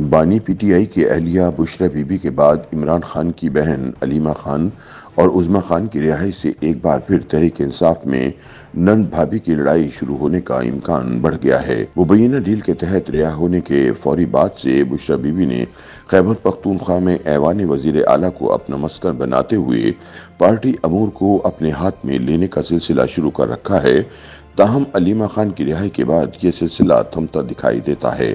بانی P T I کی اہلیہ بشریٰ بی بی کے بعد عمران خان کی بہن علیمہ خان اور عظمیٰ خان کی رہائی سے ایک بار پھر تحریک انصاف میں نند بھابھی کی لڑائی شروع ہونے کا امکان بڑھ گیا ہے۔ مبینہ ڈیل کے تحت رہا ہونے کے فوری بعد سے بشریٰ بی بی نے خیبر پختونخوا میں ایوان وزیر اعلیٰ کو اپنا مسکن بناتے ہوئے پارٹی امور کو اپنے ہاتھ میں لینے کا سلسلہ شروع کر رکھا ہے۔ تاہم علیمہ خان کی رہائی کے بعد یہ سلسلہ تھمتا دکھائی دیتا ہے۔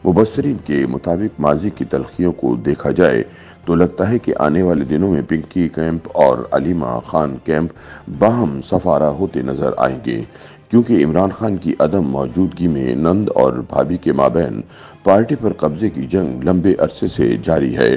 مبصرین کے مطابق ماضی کی تلخیوں کو دیکھا جائے تو لگتا ہے کہ آنے والے دنوں میں پنکی کیمپ اور علیمہ خان کیمپ باہم سفارہ ہوتے نظر آئیں گے، کیونکہ عمران خان کی عدم موجودگی میں نند اور بھابھی کے مابین پارٹی پر قبضے کی جنگ لمبے عرصے سے جاری ہے۔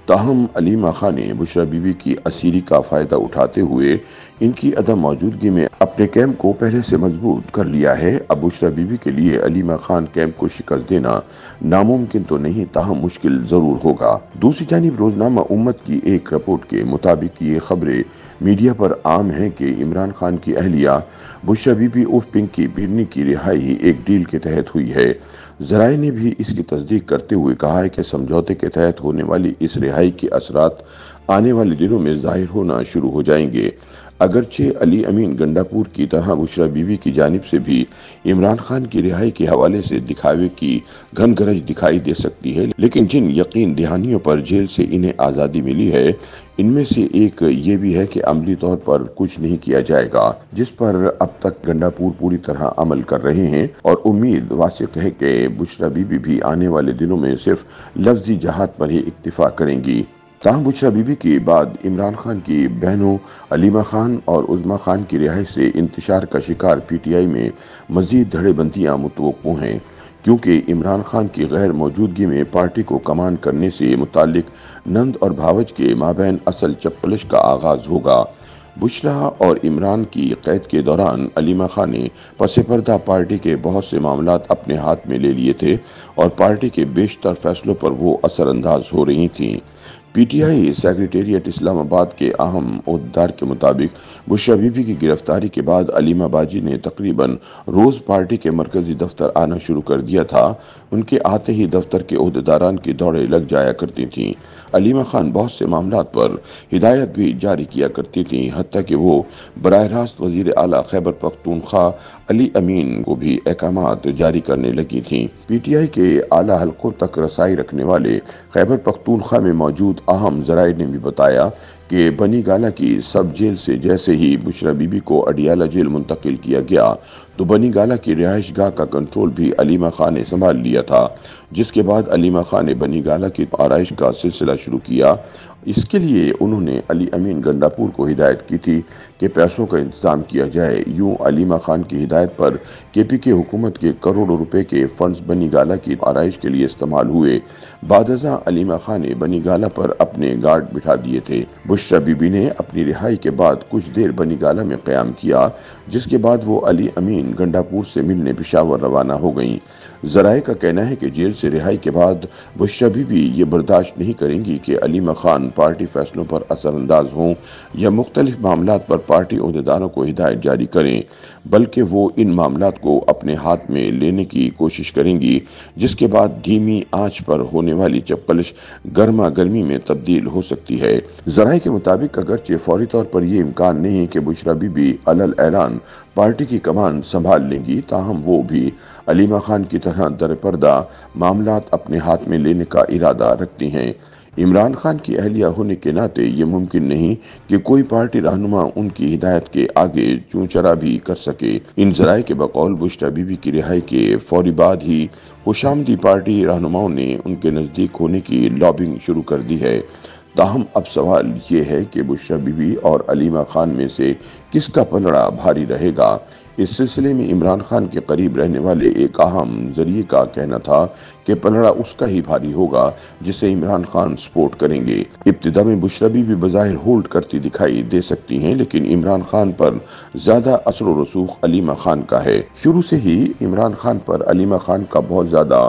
تاہم علیمہ خان نے بشریٰ بی بی کی اسیری کا فائدہ اٹھاتے ہوئے ان کی عدم موجودگی میں اپنے کیمپ کو پہلے سے مضبوط کر لیا ہے۔ اب بشریٰ بی بی کے لیے علیمہ خان کیمپ کو شکست دینا ناممکن تو نہیں، تاہم مشکل ضرور ہوگا۔ دوسری جانب روزنامہ امت کی ایک رپورٹ کے مطابق یہ خبریں میڈیا پر عام ہیں کہ عمران خان کی اہلیہ بشریٰ بی بی عرف پنکی بھرنی کی رہائی ایک ڈیل کے تحت ہوئی ہے۔ ذرائع نے بھی اس کی تصدیق کرتے ہوئے کہا ہے کہ سمجھوتے کے تحت ہونے والی اس رہائی کے اثرات آنے والے دنوں میں ظاہر ہونا شروع ہو جائیں گے۔ اگرچہ علی امین گنڈاپور کی طرح بشریٰ بی بی کی جانب سے بھی عمران خان کی رہائی کے حوالے سے دکھاوے کی گھن گرج دکھائی دے سکتی ہے، لیکن جن یقین دہانیوں پر جیل سے انہیں آزادی ملی ہے، ان میں سے ایک یہ بھی ہے کہ عملی طور پر کچھ نہیں کیا جائے گا، جس پر اب تک گنڈاپور پوری طرح عمل کر رہے ہیں، اور امید واسق ہے کہ بشریٰ بی بی بھی آنے والے دنوں میں صرف لفظی جہاد پر ہی اکتفا کریں گی۔ تاہم بشریٰ بی بی کے بعد عمران خان کی بہنوں علیمہ خان اور عظمیٰ خان کی رہائی سے انتشار کا شکار پی ٹی آئی میں مزید دھڑے بندیاں متوقع ہیں، کیونکہ عمران خان کی غیر موجودگی میں پارٹی کو کمان کرنے سے متعلق نند اور بھاوج کے مابین اصل چپقلش کا آغاز ہوگا۔ بشریٰ اور عمران کی قید کے دوران علیمہ خان نے پس پردہ پارٹی کے بہت سے معاملات اپنے ہاتھ میں لے لیے تھے اور پارٹی کے بیشتر فیصلوں پر وہ اثر انداز ہو رہی تھیں۔ پی ٹی آئی سیکریٹریٹ اسلام آباد کے اہم عہدیدار کے مطابق بشریٰ بی بی کی گرفتاری کے بعد علیمہ باجی نے تقریباً روز پارٹی کے مرکزی دفتر آنا شروع کر دیا تھا۔ ان کے آتے ہی دفتر کے عہدیداران کی دوڑیں لگ جایا کرتی تھیں۔ علیمہ خان بہت سے معاملات پر ہدایت بھی جاری کیا کرتی تھیں، حتیٰ کہ وہ براہ راست وزیر اعلیٰ خیبر پختونخوا علی امین کو بھی احکامات جاری کرنے لگی تھیں۔ پی ٹی آئی کے اعلیٰ حلقوں تک رسائی رکھنے والے خیبر پختونخوا میں موجود اہم ذرائع نے بھی بتایا کہ بنی گالہ کی سب جیل سے جیسے ہی بشریٰ بی بی کو اڈیالہ جیل منتقل کیا گیا تو بنی گالہ کی رہائش گاہ کا کنٹرول بھی علیمہ خان نے سنبھال لیا تھا، جس کے بعد علیمہ خان نے بنی گالہ کی آرائش کا سلسلہ شروع کیا۔ اس کے لیے انہوں نے علی امین گنڈاپور کو ہدایت کی تھی کہ پیسوں کا انتظام کیا جائے۔ یوں علیمہ خان کی ہدایت پر کے پی کے حکومت کے کروڑوں روپے کے فنڈز بنی گالہ کی آرائش کے لیے استعمال ہوئے۔ بعد ازاں علیمہ خان نے بنی گالہ پر اپنے گارڈ بٹھا دیے تھے۔ بشریٰ بی بی نے اپنی رہائی کے بعد کچھ دیر بنی گالہ میں قیام کیا، جس کے بعد وہ علی امین گنڈاپور سے ملنے پشاور روانہ ہو گئیں۔ ذرائع کا کہنا ہے کہ جیل سے رہائی کے بعد بشریٰ بی بی یہ برداشت نہیں کریں گی کہ علیمہ خان پارٹی فیصلوں پر اثر انداز ہوں یا مختلف معاملات پر پارٹی عہدیداروں کو ہدایت جاری کریں، بلکہ وہ ان معاملات کو اپنے ہاتھ میں لینے کی کوشش کریں گی، جس کے بعد دھیمی آنچ پر ہونے والی چپقلش گرما گرمی میں تبدیل ہو سکتی ہے۔ ذرائع کے مطابق اگرچہ فوری طور پر یہ امکان نہیں کہ بشریٰ بی بی علل اعلان پارٹی کی کمان سنبھال لیں گی، تاہم وہ بھی علیمہ خان کی طرح در پردہ معاملات اپنے ہاتھ میں لینے کا ارادہ رکھتی ہیں۔ عمران خان کی اہلیہ ہونے کے ناطے یہ ممکن نہیں کہ کوئی پارٹی رہنما ان کی ہدایت کے آگے چوں چرا بھی کر سکے۔ ان ذرائع کے بقول بشریٰ بی بی کی رہائی کے فوری بعد ہی خوشامدی پارٹی رہنماؤں نے ان کے نزدیک ہونے کی لابنگ شروع کر دی ہے۔ تاہم اب سوال یہ ہے کہ بشریٰ بی بی اور علیمہ خان میں سے کس کا پلڑا بھاری رہے گا۔ اس سلسلے میں عمران خان کے قریب رہنے والے ایک اہم ذریعے کا کہنا تھا کہ پلڑا اس کا ہی بھاری ہوگا جسے عمران خان سپورٹ کریں گے۔ ابتدا میں بشریٰ بی بی بظاہر ہولڈ کرتی دکھائی دے سکتی ہیں، لیکن عمران خان پر زیادہ اثر و رسوخ علیمہ خان کا ہے۔ شروع سے ہی عمران خان پر علیمہ خان کا بہت زیادہ